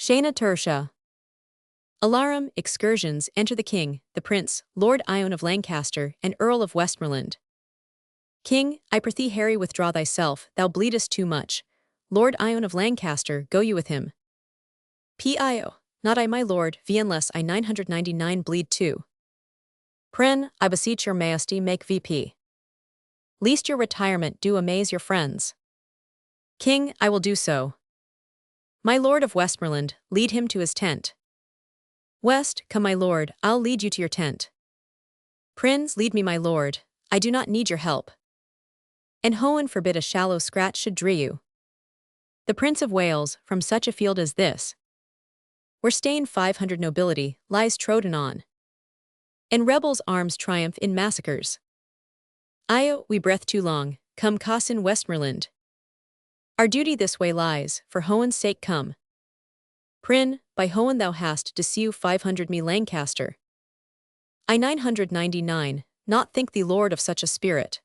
Shana Tersha. Alarum, excursions, enter the king, the prince, Lord Ione of Lancaster, and Earl of Westmoreland. King, I prithee Harry withdraw thyself, thou bleedest too much. Lord Ione of Lancaster, go you with him. Pio, not I my lord, unless I 999 bleed too. Prin, I beseech your majesty make VP. Least your retirement do amaze your friends. King, I will do so. My lord of Westmoreland, lead him to his tent. West, come my lord, I'll lead you to your tent. Prince, lead me my lord, I do not need your help. And Hohen forbid a shallow scratch should dree you. The Prince of Wales, from such a field as this, where stain 500 nobility lies trodden on, and rebels' arms triumph in massacres. Io, we breath too long, come Cossin Westmoreland. Our duty this way lies, for Hohen's sake come. Prin, by Hohen thou hast deceive 500 me Lancaster. I 999, not think thee lord of such a spirit.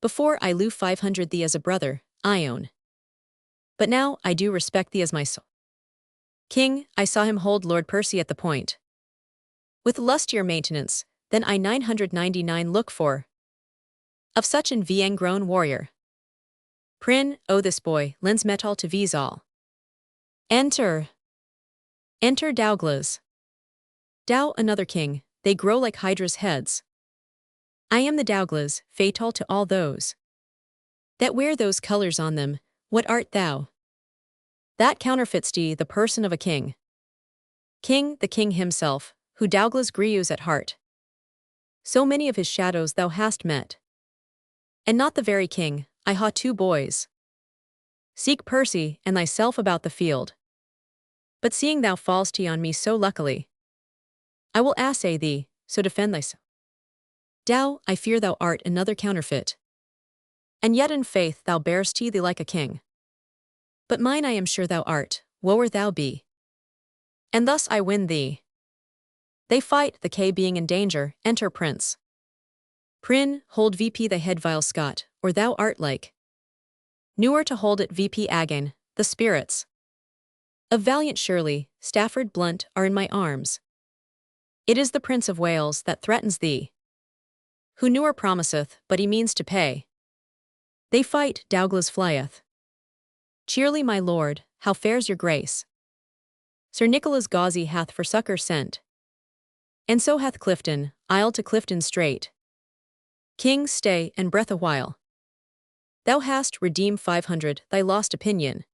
Before I lou 500 thee as a brother, Ione. But now I do respect thee as my soul. King, I saw him hold Lord Percy at the point. With lustier maintenance, than I 999 look for. Of such an vieng grown warrior. Prin, oh this boy, lends metal to these all. Enter Douglas. Dow another king, they grow like Hydra's heads. I am the Douglas, fatal to all those that wear those colors on them. What art thou? That counterfeits thee the person of a king. King, the king himself, who Douglas grieves at heart. So many of his shadows thou hast met. And not the very king, I ha 2 boys. Seek Percy and thyself about the field. But seeing thou fall'st on me so luckily, I will assay thee, so defend thyself. Dow, I fear thou art another counterfeit. And yet in faith thou bear'st thee like a king. But mine I am sure thou art, woer thou be. And thus I win thee. They fight, the K being in danger, enter Prince. Prin, hold VP the head vile Scot, or thou art like. Newer to hold it VP again, the spirits of valiant Shirley, Stafford Blunt, are in my arms. It is the Prince of Wales that threatens thee. Who newer promiseth, but he means to pay. They fight, Douglas flieth. Cheerly my lord, how fares your grace? Sir Nicholas Gauzy hath for succour sent. And so hath Clifton, I'll to Clifton straight. King, stay and breath a while. Thou hast redeemed 500 thy lost opinion.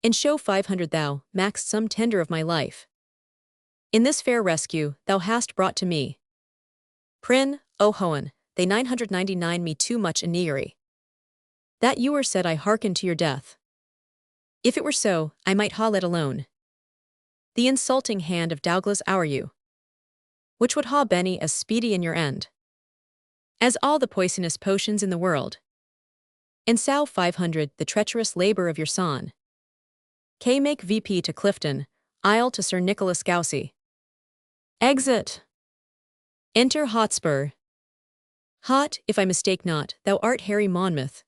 And show 500 thou maxed some tender of my life. In this fair rescue thou hast brought to me. Prin, O Hohen, they 999 me too much ineary. That you were said I hearken to your death. If it were so, I might ha let alone. The insulting hand of Douglas our you. Which would ha Benny as speedy in your end. As all the poisonous potions in the world. And sow 500 the treacherous labor of your son. K make VP to Clifton, I'll to Sir Nicholas Gauzy. Exit. Enter Hotspur. Hot, if I mistake not, thou art Harry Monmouth.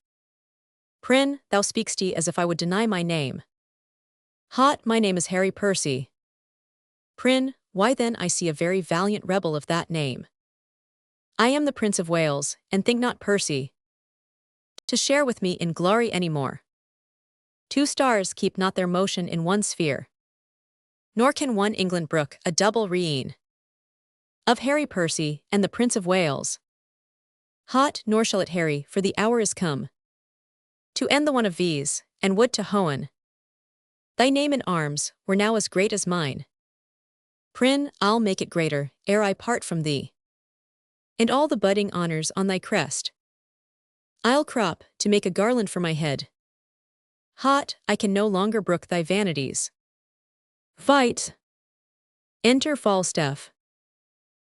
Prin, thou speak'st as if I would deny my name. Hot, my name is Harry Percy. Prin, why then I see a very valiant rebel of that name. I am the Prince of Wales, and think not Percy to share with me in glory any more. 2 stars keep not their motion in one sphere. Nor can one England brook a double reign of Harry Percy and the Prince of Wales. Hot, nor shall it Harry, for the hour is come to end the one of these, and would to Hohen. Thy name in arms were now as great as mine. Prin, I'll make it greater, ere I part from thee. And all the budding honors on thy crest I'll crop, to make a garland for my head. Hot, I can no longer brook thy vanities. Fight. Enter Falstaff.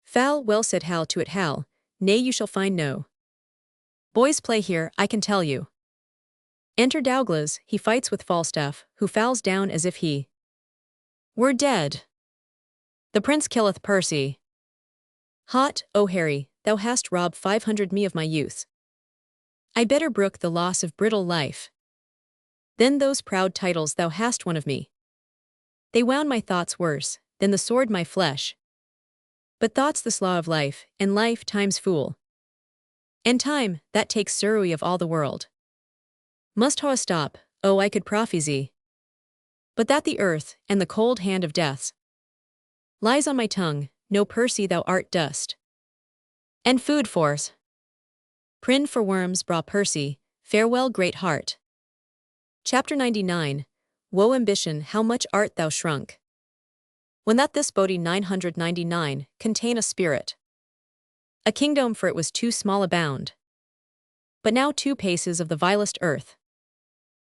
Foul, well said Hal to it Hal, nay you shall find no. Boys play here, I can tell you. Enter Douglas, he fights with Falstaff, who falls down as if he were dead. The prince killeth Percy. Hot, O Harry, thou hast robbed 500 me of my youth. I better brook the loss of brittle life. Then those proud titles thou hast won of me. They wound my thoughts worse than the sword my flesh. But thought's this law of life, and life time's fool. And time, that takes surrey of all the world. Must ha stop, oh I could prophesy. But that the earth, and the cold hand of death's, lies on my tongue, no Percy thou art dust. And food force. Prin for worms bra Percy, farewell great heart. Chapter 99. Woe ambition, how much art thou shrunk. When that this body 999 contain a spirit. A kingdom for it was too small a bound. But now 2 paces of the vilest earth.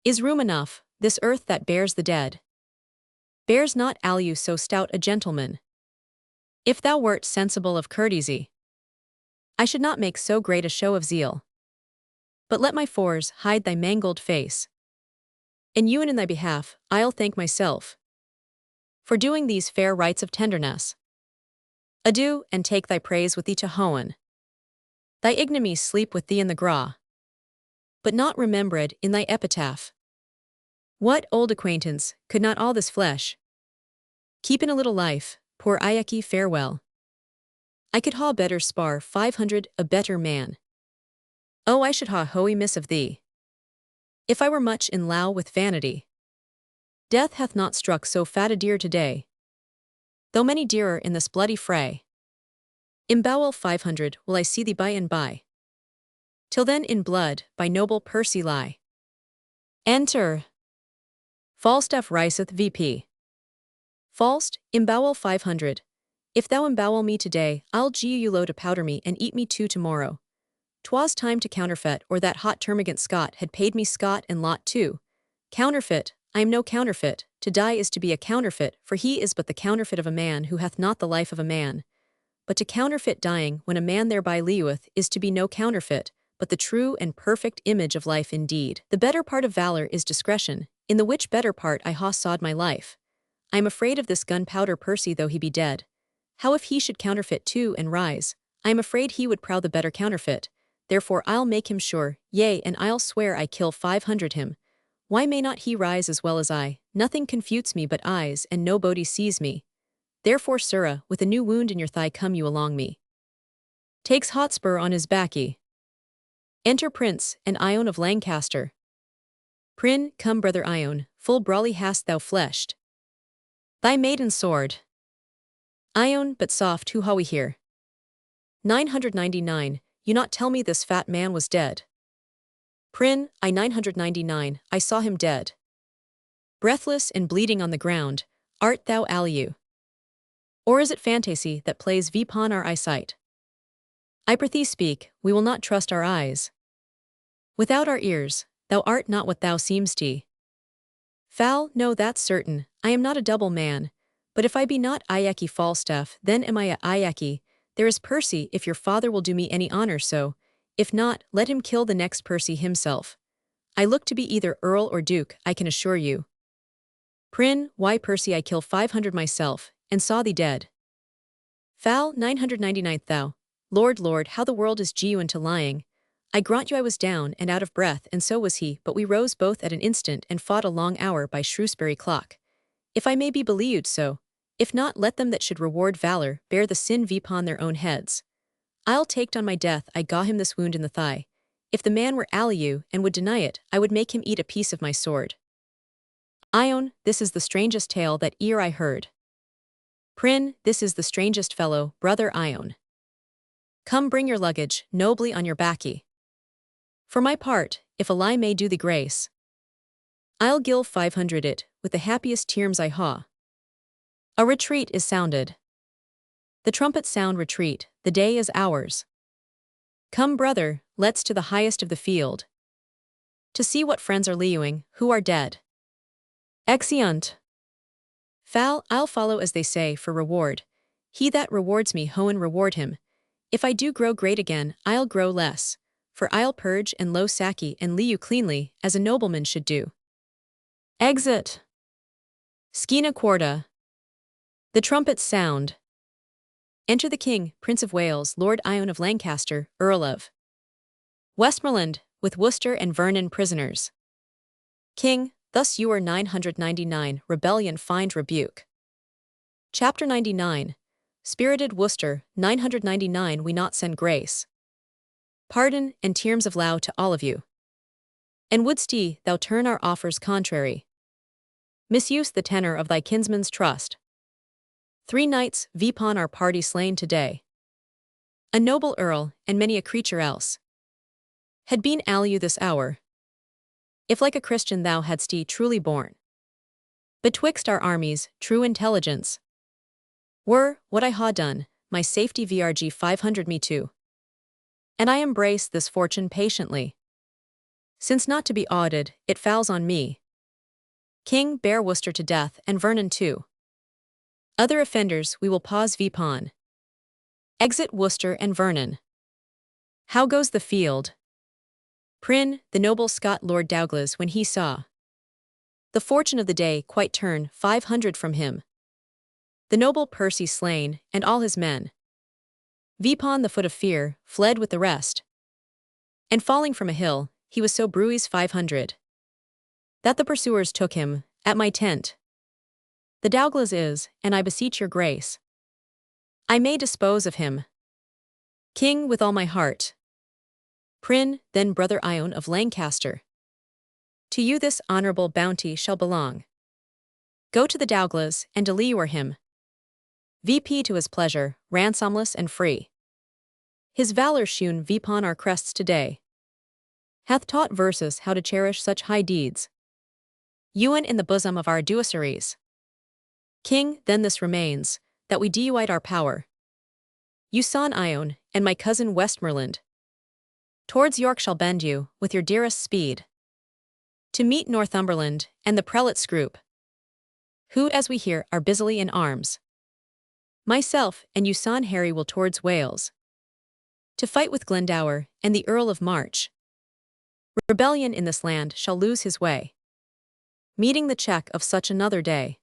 Is room enough, this earth that bears the dead. Bears not aliu so stout a gentleman. If thou wert sensible of courtesy, I should not make so great a show of zeal. But let my fours hide thy mangled face. In you and in thy behalf, I'll thank myself for doing these fair rites of tenderness. Adieu, and take thy praise with thee to Hoenn. Thy ignominy sleep with thee in the graw, but not remembered in thy epitaph. What old acquaintance could not all this flesh keep in a little life? Poor Ieki, farewell. I could ha better spar 500 a better man. Oh, I should ha hoey miss of thee, if I were much in low with vanity. Death hath not struck so fat a deer today, though many dearer in this bloody fray. In bowel 500 will I see thee by and by. Till then in blood by noble Percy lie. Enter. Falstaff riseth VP. Falst, embowel 500. If thou embowel me today, I'll gie you low to powder me and eat me too tomorrow. 'Twas time to counterfeit, or that hot termagant Scot had paid me Scot and lot too. Counterfeit, I am no counterfeit, to die is to be a counterfeit, for he is but the counterfeit of a man who hath not the life of a man. But to counterfeit dying when a man thereby liueth is to be no counterfeit, but the true and perfect image of life indeed. The better part of valor is discretion, in the which better part I ha sawed my life. I am afraid of this gunpowder Percy though he be dead. How if he should counterfeit too and rise? I am afraid he would proud the better counterfeit. Therefore I'll make him sure, yea, and I'll swear I kill 500 him. Why may not he rise as well as I? Nothing confutes me but eyes, and nobody sees me. Therefore, sirrah, with a new wound in your thigh come you along me. Takes Hotspur on his backy. Enter Prince and Ione of Lancaster. Prin, come brother Ione, full brawly hast thou fleshed thy maiden sword. Ione, but soft, who ha we here? 999, you not tell me this fat man was dead. Prin, I 999, I saw him dead. Breathless and bleeding on the ground, art thou aliu? Or is it fantasy that plays vipon our eyesight? I prithee speak, we will not trust our eyes. Without our ears, thou art not what thou seem'st. Foul, no, that's certain, I am not a double man, but if I be not Ieki Falstaff, then am I a Ieki. There is Percy, if your father will do me any honor so, if not, let him kill the next Percy himself. I look to be either Earl or Duke, I can assure you. Prin, why Percy I kill 500 myself, and saw thee dead. Foul, 999th thou. Lord, Lord, how the world is gew into lying. I grant you I was down and out of breath, and so was he, but we rose both at an instant and fought a long hour by Shrewsbury clock. If I may be believed so, if not, let them that should reward valor bear the sin vipon their own heads. I'll take on my death I gaw him this wound in the thigh. If the man were aliu and would deny it, I would make him eat a piece of my sword. Ione, this is the strangest tale that e'er I heard. Prin, this is the strangest fellow, brother Ione. Come bring your luggage, nobly on your backy. For my part, if a lie may do the grace, I'll gill 500 it, with the happiest terms I ha. A retreat is sounded. The trumpets sound retreat, the day is ours. Come brother, let's to the highest of the field, to see what friends are liuing, who are dead. Exeunt. Foul, I'll follow as they say, for reward. He that rewards me Hoenn reward him. If I do grow great again, I'll grow less, for I'll purge and low saki and liu cleanly, as a nobleman should do. Exit. Scena quarta. The trumpets sound. Enter the King, Prince of Wales, Lord Ione of Lancaster, Earl of Westmoreland, with Worcester and Vernon prisoners. King, Thus you are 999, rebellion find rebuke. Chapter 99. Spirited Worcester, 999 we not send grace. Pardon and terms of law to all of you. And wouldst thou turn our offers contrary? Misuse the tenor of thy kinsman's trust. 3 knights vpon our party slain today. A noble earl, and many a creature else, had been aliu this hour, if like a Christian thou hadst truly born. Betwixt our armies, true intelligence were, what I ha done, my safety vrg 500 me too. And I embrace this fortune patiently, since not to be audited, it fouls on me. King bear Worcester to death, and Vernon too. Other offenders we will pause vpon. Exit Worcester and Vernon. How goes the field? Prynne, the noble Scot Lord Douglas, when he saw the fortune of the day, quite turn 500 from him. The noble Percy slain, and all his men, vpon the foot of fear, fled with the rest. And falling from a hill, he was so bruised 500, that the pursuers took him, at my tent. The Douglas is, and I beseech your grace, I may dispose of him. King, with all my heart. Prynne, then brother Ione of Lancaster. To you this honourable bounty shall belong. Go to the Douglas, and deliver him. VP to his pleasure, ransomless and free. His valour shewn vpon our crests today hath taught verses how to cherish such high deeds. Ewan in the bosom of our adversaries. King, then this remains, that we deunite our power. You son Ione, and my cousin Westmoreland, towards York shall bend you, with your dearest speed, to meet Northumberland, and the prelate's group, who, as we hear, are busily in arms. Myself, and you son Harry will towards Wales, to fight with Glendower, and the Earl of March. Rebellion in this land shall lose his way, meeting the check of such another day.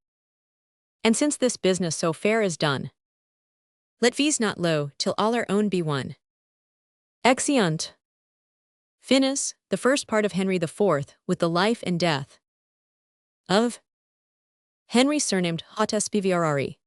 And since this business so fair is done, let vies not low till all our own be won. Exeunt. Finis, the first part of Henry IV, with the life and death of Henry surnamed Hotspur.